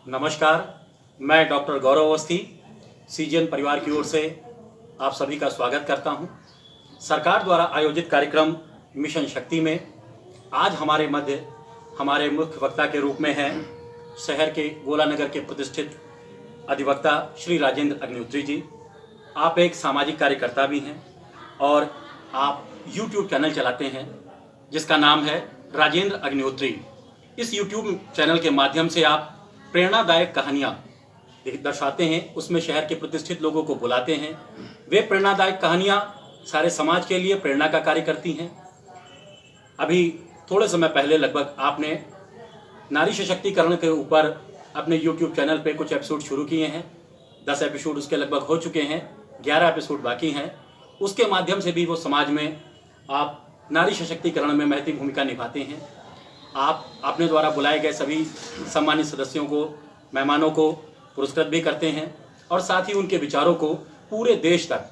नमस्कार, मैं डॉक्टर गौरव अवस्थी सीजीएन परिवार की ओर से आप सभी का स्वागत करता हूं। सरकार द्वारा आयोजित कार्यक्रम मिशन शक्ति में आज हमारे मध्य हमारे मुख्य वक्ता के रूप में हैं शहर के गोला नगर के प्रतिष्ठित अधिवक्ता श्री राजेंद्र अग्निहोत्री जी। आप एक सामाजिक कार्यकर्ता भी हैं और आप YouTube चैनल चलाते हैं जिसका नाम है राजेंद्र अग्निहोत्री। इस YouTube चैनल के माध्यम से आप प्रेरणादायक कहानियाँ दर्शाते हैं, उसमें शहर के प्रतिष्ठित लोगों को बुलाते हैं। वे प्रेरणादायक कहानियाँ सारे समाज के लिए प्रेरणा का कार्य करती हैं। अभी थोड़े समय पहले लगभग आपने नारी सशक्तिकरण के ऊपर अपने YouTube चैनल पे कुछ एपिसोड शुरू किए हैं। 10 एपिसोड उसके लगभग हो चुके हैं, 11 एपिसोड बाकी हैं। उसके माध्यम से भी वो समाज में आप नारी सशक्तिकरण में महत्वपूर्ण भूमिका निभाते हैं। आप अपने द्वारा बुलाए गए सभी सम्मानित सदस्यों को, मेहमानों को पुरस्कृत भी करते हैं और साथ ही उनके विचारों को पूरे देश तक,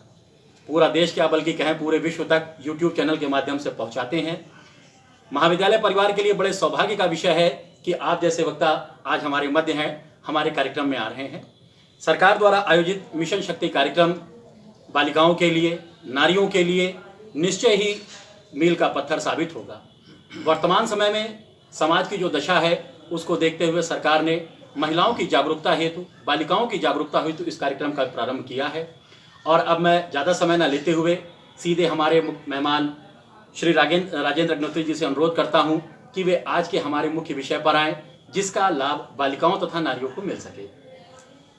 पूरा देश क्या बल्कि कहें पूरे विश्व तक YouTube चैनल के माध्यम से पहुंचाते हैं। महाविद्यालय परिवार के लिए बड़े सौभाग्य का विषय है कि आप जैसे वक्ता आज हमारे मध्य हैं, हमारे कार्यक्रम में आ रहे हैं। सरकार द्वारा आयोजित मिशन शक्ति कार्यक्रम बालिकाओं के लिए, नारियों के लिए निश्चय ही मील का पत्थर साबित होगा। वर्तमान समय में समाज की जो दशा है उसको देखते हुए सरकार ने महिलाओं की जागरूकता हेतु, बालिकाओं की जागरूकता हेतु इस कार्यक्रम का प्रारंभ किया है। और अब मैं ज़्यादा समय न लेते हुए सीधे हमारे मेहमान श्री राजेंद्र अग्निहोत्री जी से अनुरोध करता हूं कि वे आज के हमारे मुख्य विषय पर आएं, जिसका लाभ बालिकाओं तथा नारियों को मिल सके।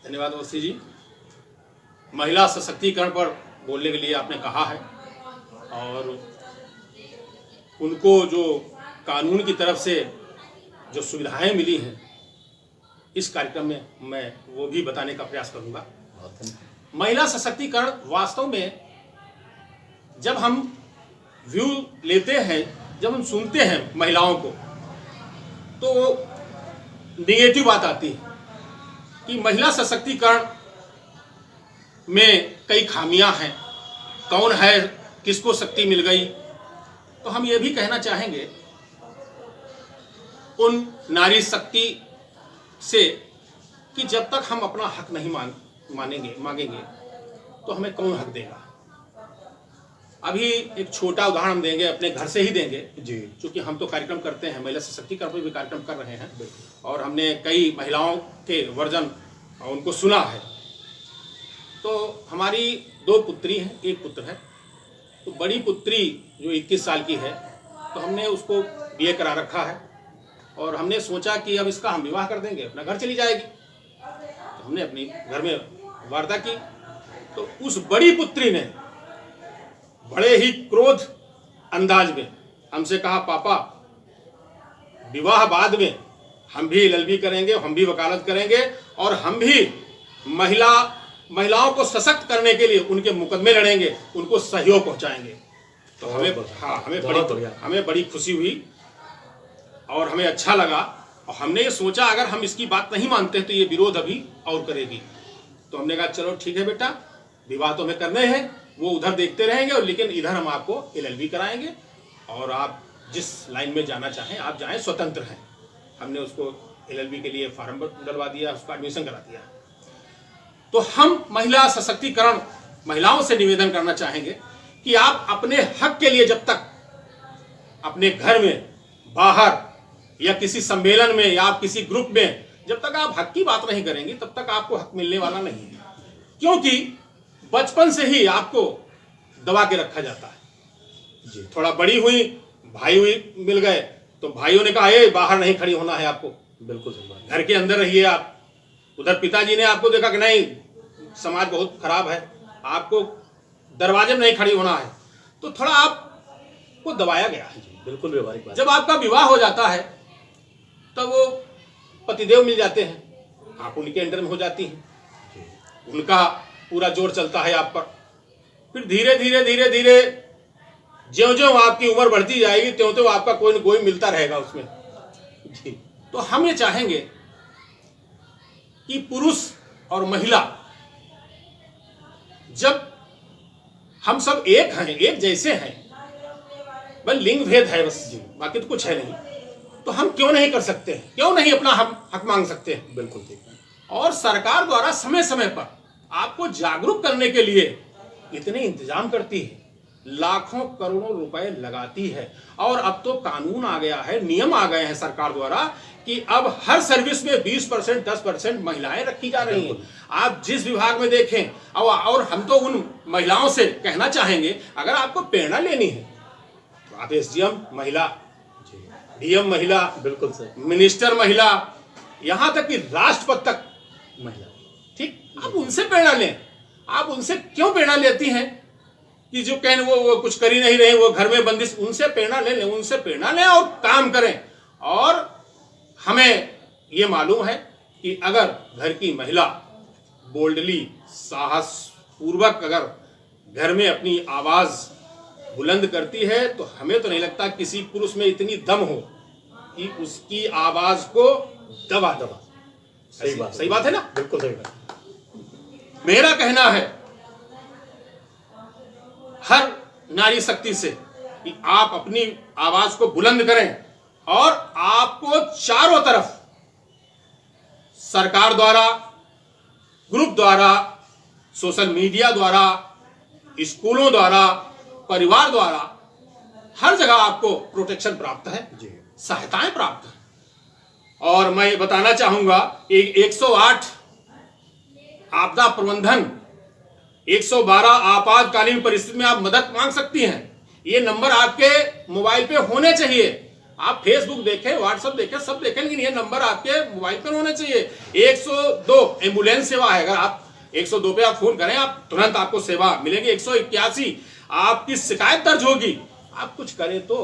धन्यवाद अवस्थी जी। महिला सशक्तिकरण पर बोलने के लिए आपने कहा है और उनको जो कानून की तरफ से जो सुविधाएं मिली हैं इस कार्यक्रम में मैं वो भी बताने का प्रयास करूंगा। महिला सशक्तिकरण वास्तव में जब हम व्यू लेते हैं, जब हम सुनते हैं महिलाओं को, तो नेगेटिव बात आती है कि महिला सशक्तिकरण में कई खामियां हैं, कौन है, किसको शक्ति मिल गई। तो हम ये भी कहना चाहेंगे उन नारी शक्ति से कि जब तक हम अपना हक नहीं मांगेंगे तो हमें कौन हक देगा। अभी एक छोटा उदाहरण हम देंगे, अपने घर से ही देंगे जी, क्योंकि हम तो कार्यक्रम करते हैं, महिला सशक्तिकरण पर भी कार्यक्रम कर रहे हैं और हमने कई महिलाओं के वर्जन उनको सुना है। तो हमारी 2 पुत्री हैं, 1 पुत्र है। तो बड़ी पुत्री जो 21 साल की है, तो हमने उसको BA करा रखा है और हमने सोचा कि अब इसका हम विवाह कर देंगे, अपना घर चली जाएगी। तो हमने अपनी घर में वार्ता की। तो उस बड़ी पुत्री ने बड़े ही क्रोध अंदाज में हमसे कहा, पापा विवाह बाद में हम भी LLB करेंगे, हम भी वकालत करेंगे और हम भी महिलाओं को सशक्त करने के लिए उनके मुकदमे लड़ेंगे, उनको सहयोग पहुंचाएंगे। तो हमें बड़ी खुशी हुई और हमें अच्छा लगा और हमने ये सोचा अगर हम इसकी बात नहीं मानते तो ये विरोध अभी और करेगी। तो हमने कहा चलो ठीक है बेटा, विवाह तो हमें करने हैं, वो उधर देखते रहेंगे और लेकिन इधर हम आपको LLB कराएंगे और आप जिस लाइन में जाना चाहें आप जाएं, स्वतंत्र हैं। हमने उसको LLB के लिए फॉर्म डलवा दिया, उसका एडमिशन करा दिया। तो हम महिला सशक्तिकरण महिलाओं से निवेदन करना चाहेंगे कि आप अपने हक के लिए जब तक अपने घर में, बाहर या किसी सम्मेलन में या आप किसी ग्रुप में जब तक आप हक की बात नहीं करेंगे तब तक आपको हक मिलने वाला नहीं है, क्योंकि बचपन से ही आपको दबा के रखा जाता है जी। थोड़ा बड़ी हुई, भाई मिल गए तो भाइयों ने कहा ये बाहर नहीं खड़ी होना है आपको, बिल्कुल सही बात, घर के अंदर रहिए आप। उधर पिताजी ने आपको देखा कि नहीं समाज बहुत खराब है, आपको दरवाजे में नहीं खड़ी होना है, तो थोड़ा आपको दबाया गया है। बिल्कुल व्यवहारिक बात। जब आपका विवाह हो जाता है तब वो पतिदेव मिल जाते हैं, आप उनके अंडर में हो जाती हैं, उनका पूरा जोर चलता है आप पर। फिर धीरे धीरे धीरे धीरे ज्यों-ज्यों आपकी उम्र बढ़ती जाएगी त्यों-त्यों आपका कोई न कोई मिलता रहेगा उसमें जी। तो हम ये चाहेंगे कि पुरुष और महिला जब हम सब एक हैं, एक जैसे हैं, बस लिंग भेद है बस जी, बाकी तो कुछ है नहीं। तो हम क्यों नहीं कर सकते हैं, क्यों नहीं अपना हक मांग सकते हैं। बिल्कुल ठीक है। और सरकार द्वारा समय समय पर आपको जागरूक करने के लिए इतने इंतजाम करती है, लाखों करोड़ों रुपए लगाती है। और अब तो कानून आ गया है, नियम आ गए हैं सरकार द्वारा कि अब हर सर्विस में 20% 10% महिलाएं रखी जा रही हैं। आप जिस विभाग में देखें, और हम तो उन महिलाओं से कहना चाहेंगे, अगर आपको प्रेरणा लेनी है तो आप एसडीएम महिला, डीएम महिला, बिल्कुल सही, मिनिस्टर महिला, यहां तक कि राष्ट्रपति तक महिला, ठीक, आप उनसे प्रेरणा लें। आप उनसे क्यों प्रेरणा लेती हैं कि जो कहें वो कुछ कर ही नहीं रहे, वो घर में बंदिश, उनसे प्रेरणा ले लें, उनसे प्रेरणा लें और काम करें। और हमें ये मालूम है कि अगर घर की महिला बोल्डली, साहस पूर्वक अगर घर में अपनी आवाज बुलंद करती है तो हमें तो नहीं लगता किसी पुरुष में इतनी दम हो कि उसकी आवाज को दबा। सही बात है ना? बिल्कुल सही बात। मेरा कहना है हर नारी शक्ति से कि आप अपनी आवाज को बुलंद करें और आपको चारों तरफ सरकार द्वारा, ग्रुप द्वारा, सोशल मीडिया द्वारा, स्कूलों द्वारा, परिवार द्वारा, हर जगह आपको प्रोटेक्शन प्राप्त है, सहायताएं प्राप्त है। और मैं बताना चाहूंगा 108 आपदा प्रबंधन, 112 आपातकालीन परिस्थिति में आप मदद मांग सकती हैं। ये नंबर आपके मोबाइल पे होने चाहिए। आप फेसबुक देखें, व्हाट्सएप देखें, सब देखें, लेकिन ये नंबर आपके मोबाइल पर होने चाहिए। 102 एम्बुलेंस सेवा है, अगर आप 102 पे आप फोन करें, आप तुरंत आपको सेवा मिलेगी। 181 आपकी शिकायत दर्ज होगी, आप कुछ करें तो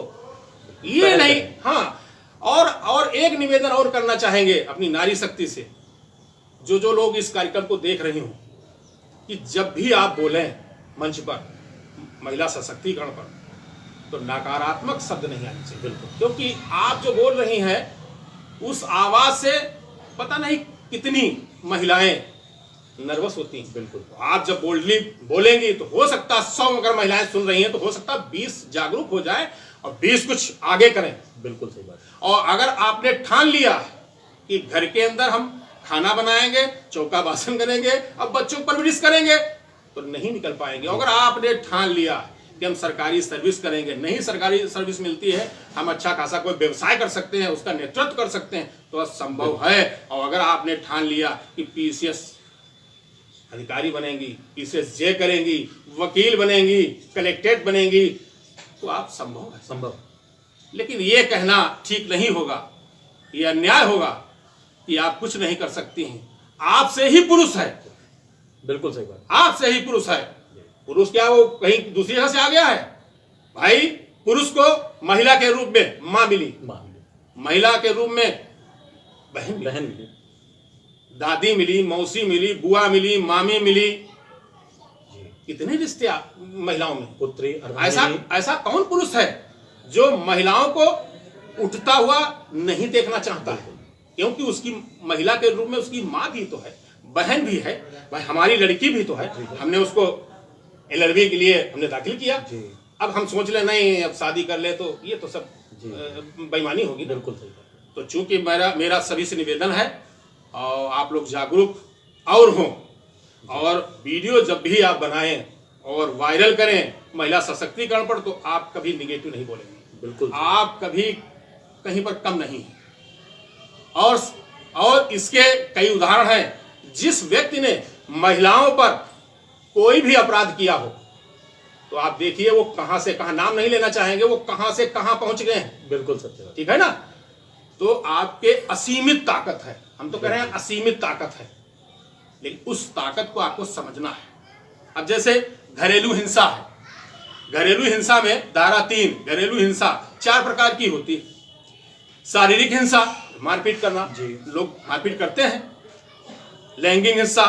ये नहीं। हाँ, और एक निवेदन और करना चाहेंगे अपनी नारी शक्ति से, जो लोग इस कार्यक्रम को देख रही हो, कि जब भी आप बोलें मंच पर महिला सशक्तिकरण पर, तो नकारात्मक शब्द नहीं आने चाहिए। बिल्कुल, क्योंकि आप जो बोल रही हैं उस आवाज से पता नहीं कितनी महिलाएं नर्वस होती हैं। बिल्कुल, आप जब बोल्डली बोलेंगी तो हो सकता 100 अगर महिलाएं सुन रही हैं तो हो सकता 20 जागरूक हो जाए और 20 कुछ आगे करें। बिल्कुल सही बात। और अगर आपने ठान लिया कि घर के अंदर हम खाना बनाएंगे, चौका बासन करेंगे, अब बच्चों पर परवरिश करेंगे, तो नहीं निकल पाएंगे। अगर आपने ठान लिया कि हम सरकारी सर्विस करेंगे, नहीं सरकारी सर्विस मिलती है, हम अच्छा खासा कोई व्यवसाय कर सकते हैं, उसका नेतृत्व कर सकते हैं, तो संभव है। और अगर आपने ठान लिया कि पीसीएस अधिकारी बनेंगी, पीसीएस जे करेंगी, वकील बनेंगी, कलेक्ट्रेट बनेंगी, तो आप संभव है, संभव। लेकिन ये कहना ठीक नहीं होगा, ये अन्याय होगा कि आप कुछ नहीं कर सकती हैं। आपसे ही पुरुष है। बिल्कुल सही बात, आपसे ही पुरुष है। पुरुष क्या वो कहीं दूसरी जगह से आ गया है? भाई, पुरुष को महिला के रूप में मां मिली, महिला के रूप में बहन मिली, दादी मिली, मौसी मिली, बुआ मिली, मामी मिली, कितने रिश्ते महिलाओं में, पुत्री। ऐसा कौन पुरुष है जो महिलाओं को उठता हुआ नहीं देखना चाहता है? क्योंकि उसकी महिला के रूप में उसकी माँ भी तो है, बहन भी है, भाई हमारी लड़की भी तो है। हमने उसको LLB के लिए हमने दाखिल किया, अब हम सोच ले नहीं अब शादी कर ले, तो ये तो सब बेईमानी होगी। बिल्कुल सही। तो चूंकि मेरा सभी से निवेदन है, और आप लोग जागरूक और हों, और वीडियो जब भी आप बनाएं और वायरल करें महिला सशक्तिकरण पर, तो आप कभी निगेटिव नहीं बोलेंगे। बिल्कुल, आप कभी कहीं पर कम नहीं। और इसके कई उदाहरण हैं। जिस व्यक्ति ने महिलाओं पर कोई भी अपराध किया हो, तो आप देखिए वो कहां से कहां, नाम नहीं लेना चाहेंगे, वो कहां से कहां पहुंच गए हैं। बिल्कुल सत्य, ठीक है ना? तो आपके असीमित ताकत है, हम तो कह रहे हैं असीमित ताकत है, लेकिन उस ताकत को आपको समझना है। अब जैसे घरेलू हिंसा है, घरेलू हिंसा में धारा 3 घरेलू हिंसा 4 प्रकार की होती है। शारीरिक हिंसा, मारपीट करना, लोग मारपीट करते हैं। लैंगिक हिंसा,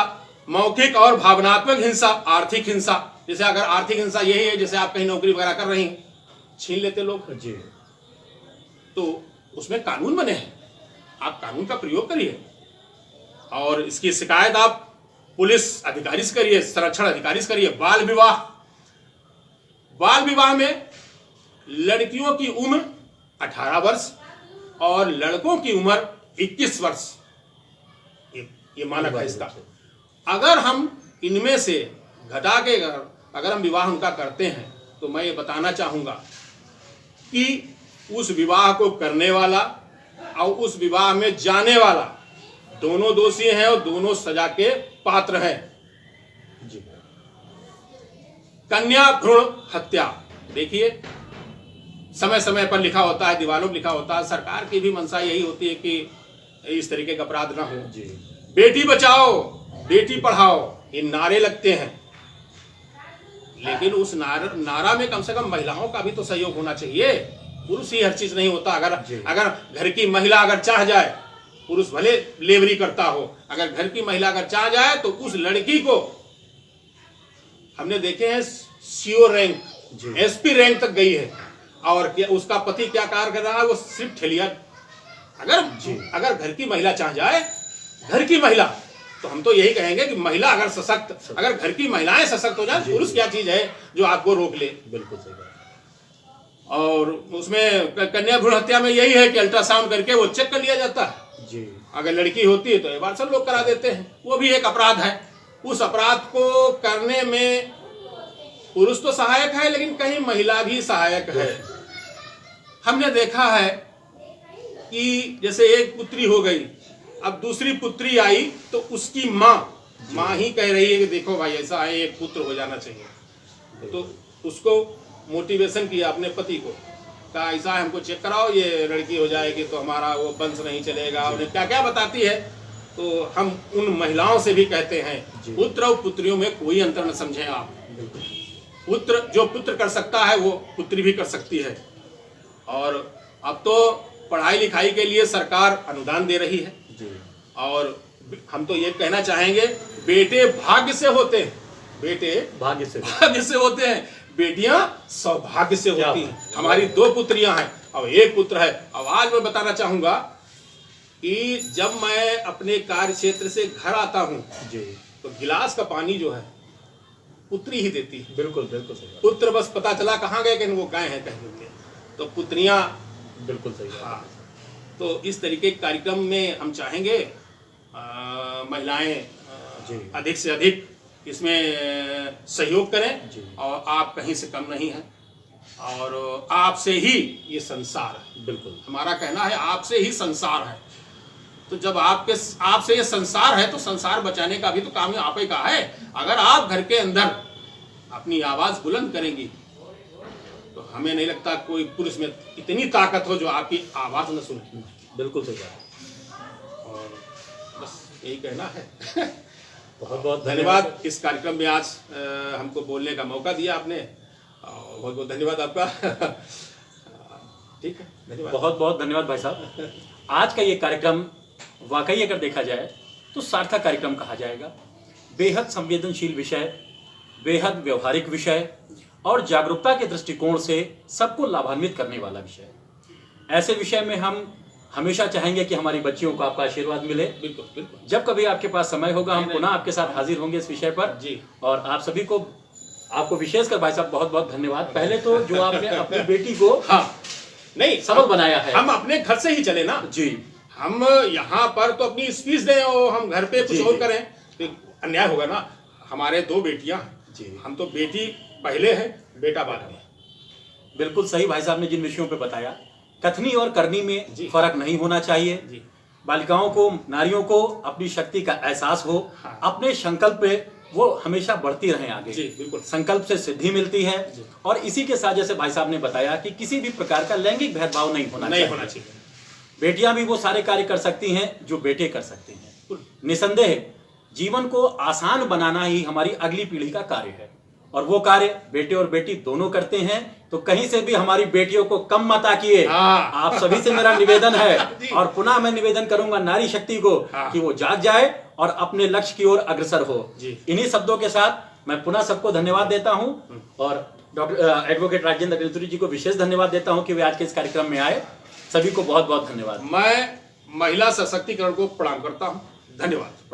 मौखिक और भावनात्मक हिंसा, आर्थिक हिंसा, जैसे अगर आर्थिक हिंसा यही है, जैसे आप कहीं नौकरी वगैरह कर रही हैं, छीन लेते लोग जी, तो उसमें कानून बने हैं, आप कानून का प्रयोग करिए और इसकी शिकायत आप पुलिस अधिकारी से करिए, संरक्षण अधिकारी से करिए। बाल विवाह, बाल विवाह में लड़कियों की उम्र 18 वर्ष और लड़कों की उम्र 21 वर्ष, ये मानक है इसका। अगर हम इनमें से घटा के अगर हम विवाह उनका करते हैं तो मैं ये बताना चाहूँगा कि उस विवाह को करने वाला और उस विवाह में जाने वाला दोनों दोषी हैं और दोनों सजा के पात्र हैं। जी। कन्या भ्रूण हत्या, देखिए समय समय पर लिखा होता है, दीवारों पर लिखा होता है। सरकार की भी मंशा यही होती है कि इस तरीके का अपराध ना हो। जी। बेटी बचाओ बेटी पढ़ाओ, ये नारे लगते हैं, लेकिन उस नारा में कम से कम महिलाओं का भी तो सहयोग होना चाहिए। पुरुष ही हर चीज नहीं होता। अगर घर की महिला अगर चाह जाए, पुरुष भले लेबरी करता हो, अगर घर की महिला अगर चाह जाए तो उस लड़की को हमने देखे हैं सीओ रैंक, एसपी रैंक तक गई है, और उसका पति क्या कार्य कर रहा है, वो सिर्फ ठेलिया। अगर घर की महिला चाह जाए, घर की महिला, तो हम तो यही कहेंगे कि महिला अगर सशक्त, अगर घर की महिलाएं सशक्त हो जाए, पुरुष क्या चीज है जो आपको रोक ले। बिल्कुल सही बात। और उसमें कन्या भ्रूण हत्या में यही है कि अल्ट्रासाउंड करके वो चेक कर लिया जाता है। जी। अगर लड़की होती है तो एबार्शन लोग करा देते हैं, वो भी एक अपराध है। उस अपराध को करने में पुरुष तो सहायक है, लेकिन कहीं महिला भी सहायक है। हमने देखा है कि जैसे एक पुत्री हो गई, अब दूसरी पुत्री आई तो उसकी माँ ही कह रही है कि देखो भाई ऐसा है, एक पुत्र हो जाना चाहिए। तो उसको मोटिवेशन किया अपने पति को, कहा ऐसा है, हमको चेक कराओ, ये लड़की हो जाएगी तो हमारा वो वंश नहीं चलेगा। उन्हें क्या क्या बताती है। तो हम उन महिलाओं से भी कहते हैं, पुत्र और पुत्रियों में कोई अंतर न समझें आप। पुत्र जो पुत्र कर सकता है वो पुत्री भी कर सकती है। और अब तो पढ़ाई लिखाई के लिए सरकार अनुदान दे रही है। और हम तो ये कहना चाहेंगे, बेटे भाग्य से होते हैं, बेटे भाग्य से होते हैं, बेटियां सौभाग्य से होती हैं। हमारी 2 पुत्रियां हैं और 1 पुत्र है। अब आज मैं बताना चाहूंगा कि जब मैं अपने कार्य क्षेत्र से घर आता हूं तो गिलास का पानी जो है पुत्री ही देती है। बिल्कुल बिल्कुल सही। पुत्र बस पता चला कहाँ गए कि वो गए हैं कहीं, तो पुत्रियां बिल्कुल सही। हाँ, तो इस तरीके के कार्यक्रम में हम चाहेंगे महिलाएं अधिक से अधिक इसमें सहयोग करें। और आप कहीं से कम नहीं हैं, और आपसे ही ये संसार है। बिल्कुल हमारा कहना है, आपसे ही संसार है। तो जब आपसे ये संसार है तो संसार बचाने का भी तो काम आप ही का है। अगर आप घर के अंदर अपनी आवाज बुलंद करेंगी तो हमें नहीं लगता कोई पुरुष में इतनी ताकत हो जो आपकी आवाज न सुने। बिल्कुल सही बात। और बस यही कहना है। बहुत बहुत धन्यवाद इस कार्यक्रम में आज हमको बोलने का मौका दिया आपने, और बहुत बहुत धन्यवाद आपका। ठीक है, धन्यवाद। बहुत बहुत धन्यवाद भाई साहब। आज का ये कार्यक्रम वाकई अगर देखा जाए तो सार्थक कार्यक्रम कहा जाएगा। बेहद संवेदनशील विषय, बेहद व्यवहारिक विषय और जागरूकता के दृष्टिकोण से सबको लाभान्वित करने वाला विषय। ऐसे विषय में हम हमेशा चाहेंगे कि हमारी बच्चियों को आपका आशीर्वाद मिले। बिल्कुल बिल्कुल। जब कभी आपके पास समय होगा हम पुनः आपके साथ हाजिर होंगे इस विषय पर। जी। और आप सभी को, आपको विशेषकर भाई साहब बहुत बहुत धन्यवाद। पहले तो जो आपने अपनी बेटी को नहीं सबल बनाया है। हम अपने घर से ही चले ना जी। हम यहाँ पर तो अपनी स्पीच दें और हम घर पे कुछ और करें तो अन्याय होगा ना। हमारे 2 बेटियां जी, हम तो बेटी पहले है, बेटा बाद में। बिल्कुल सही भाई साहब ने जिन विषयों पे बताया, कथनी और करनी में फर्क नहीं होना चाहिए जी। बालिकाओं को, नारियों को अपनी शक्ति का एहसास हो। हाँ। अपने संकल्प पे वो हमेशा बढ़ती रहें आगे जी। बिल्कुल, संकल्प से सिद्धि मिलती है। और इसी के साथ जैसे भाई साहब ने बताया कि किसी भी प्रकार का लैंगिक भेदभाव नहीं होना चाहिए। बेटियां भी वो सारे कार्य कर सकती हैं जो बेटे कर सकते हैं। निसंदेह जीवन को आसान बनाना ही हमारी अगली पीढ़ी का कार्य है, और वो कार्य बेटे और बेटी दोनों करते हैं। तो कहीं से भी हमारी बेटियों को कम मत आकिए। आप सभी से मेरा निवेदन है, और पुनः मैं निवेदन करूंगा नारी शक्ति को कि वो जाग जाए और अपने लक्ष्य की ओर अग्रसर हो। इन्हीं शब्दों के साथ मैं पुनः सबको धन्यवाद देता हूं, और डॉक्टर एडवोकेट राजेंद्र अग्निहोत्री जी को विशेष धन्यवाद देता हूं कि वे आज के इस कार्यक्रम में आए। सभी को बहुत बहुत धन्यवाद। मैं महिला सशक्तिकरण को प्रणाम करता हूं। धन्यवाद।